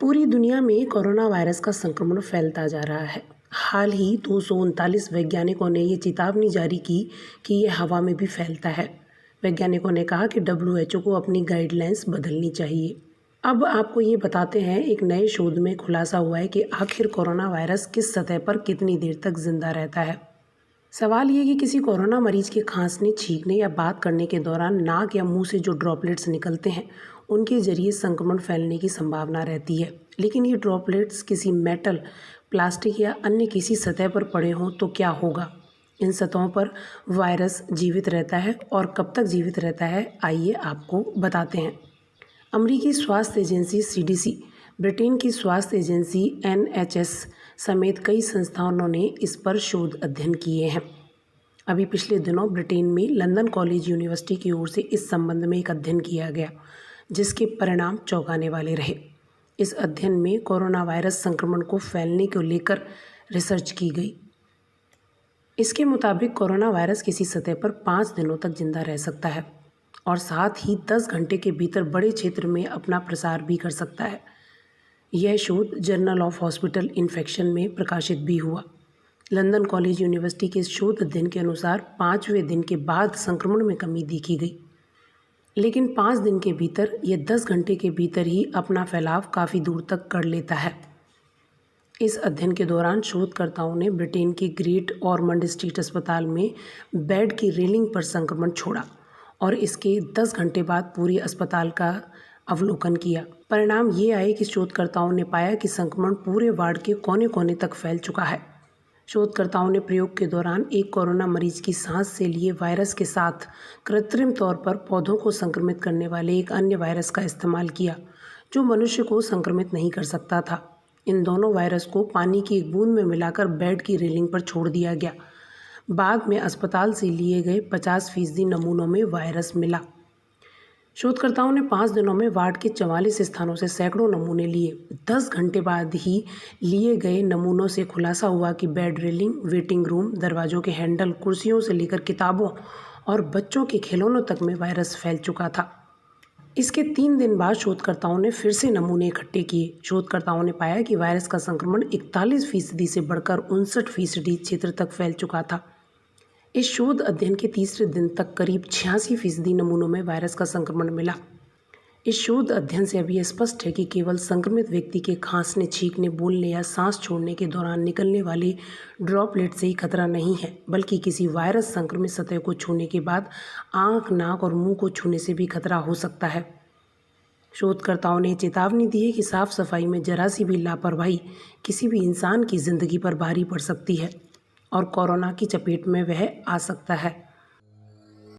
पूरी दुनिया में कोरोना वायरस का संक्रमण फैलता जा रहा है। हाल ही 239 वैज्ञानिकों ने ये चेतावनी जारी की कि ये हवा में भी फैलता है। वैज्ञानिकों ने कहा कि WHO को अपनी गाइडलाइंस बदलनी चाहिए। अब आपको ये बताते हैं, एक नए शोध में खुलासा हुआ है कि आखिर कोरोना वायरस किस सतह पर कितनी देर तक जिंदा रहता है। सवाल ये कि किसी कोरोना मरीज के खांसने, छींकने या बात करने के दौरान नाक या मुंह से जो ड्रॉपलेट्स निकलते हैं, उनके जरिए संक्रमण फैलने की संभावना रहती है। लेकिन ये ड्रॉपलेट्स किसी मेटल, प्लास्टिक या अन्य किसी सतह पर पड़े हों तो क्या होगा? इन सतहों पर वायरस जीवित रहता है और कब तक जीवित रहता है, आइए आपको बताते हैं। अमेरिकी स्वास्थ्य एजेंसी CDC, ब्रिटेन की स्वास्थ्य एजेंसी NHS समेत कई संस्थानों ने इस पर शोध अध्ययन किए हैं। अभी पिछले दिनों ब्रिटेन में लंदन कॉलेज यूनिवर्सिटी की ओर से इस संबंध में एक अध्ययन किया गया, जिसके परिणाम चौंकाने वाले रहे। इस अध्ययन में कोरोना वायरस संक्रमण को फैलने को लेकर रिसर्च की गई। इसके मुताबिक कोरोना वायरस किसी सतह पर 5 दिनों तक जिंदा रह सकता है और साथ ही 10 घंटे के भीतर बड़े क्षेत्र में अपना प्रसार भी कर सकता है। यह शोध जर्नल ऑफ हॉस्पिटल इन्फेक्शन में प्रकाशित भी हुआ। लंदन कॉलेज यूनिवर्सिटी के शोध अध्ययन के अनुसार 5वें दिन के बाद संक्रमण में कमी देखी गई, लेकिन 5 दिन के भीतर यह 10 घंटे के भीतर ही अपना फैलाव काफ़ी दूर तक कर लेता है। इस अध्ययन के दौरान शोधकर्ताओं ने ब्रिटेन के ग्रेट ऑरमंड स्ट्रीट अस्पताल में बेड की रेलिंग पर संक्रमण छोड़ा और इसके 10 घंटे बाद पूरे अस्पताल का अवलोकन किया। परिणाम ये आए कि शोधकर्ताओं ने पाया कि संक्रमण पूरे वार्ड के कोने कोने तक फैल चुका है। शोधकर्ताओं ने प्रयोग के दौरान एक कोरोना मरीज की सांस से लिए वायरस के साथ कृत्रिम तौर पर पौधों को संक्रमित करने वाले एक अन्य वायरस का इस्तेमाल किया, जो मनुष्य को संक्रमित नहीं कर सकता था। इन दोनों वायरस को पानी की एक बूंद में मिलाकर बेड की रेलिंग पर छोड़ दिया गया। बाद में अस्पताल से लिए गए 50% नमूनों में वायरस मिला। शोधकर्ताओं ने 5 दिनों में वार्ड के 44 स्थानों से सैकड़ों नमूने लिए। 10 घंटे बाद ही लिए गए नमूनों से खुलासा हुआ कि बेड रेलिंग, वेटिंग रूम, दरवाजों के हैंडल, कुर्सियों से लेकर किताबों और बच्चों के खिलौनों तक में वायरस फैल चुका था। इसके 3 दिन बाद शोधकर्ताओं ने फिर से नमूने इकट्ठे किए। शोधकर्ताओं ने पाया कि वायरस का संक्रमण 41% से बढ़कर 59% क्षेत्र तक फैल चुका था। इस शोध अध्ययन के तीसरे दिन तक करीब 86% नमूनों में वायरस का संक्रमण मिला। इस शोध अध्ययन से अभी स्पष्ट है कि केवल संक्रमित व्यक्ति के खांसने, छींकने, बोलने या सांस छोड़ने के दौरान निकलने वाले ड्रॉपलेट से ही खतरा नहीं है, बल्कि किसी वायरस संक्रमित सतह को छूने के बाद आंख, नाक और मुंह को छूने से भी खतरा हो सकता है। शोधकर्ताओं ने चेतावनी दी है कि साफ सफाई में जरा सी भी लापरवाही किसी भी इंसान की जिंदगी पर भारी पड़ सकती है और कोरोना की चपेट में वह आ सकता है।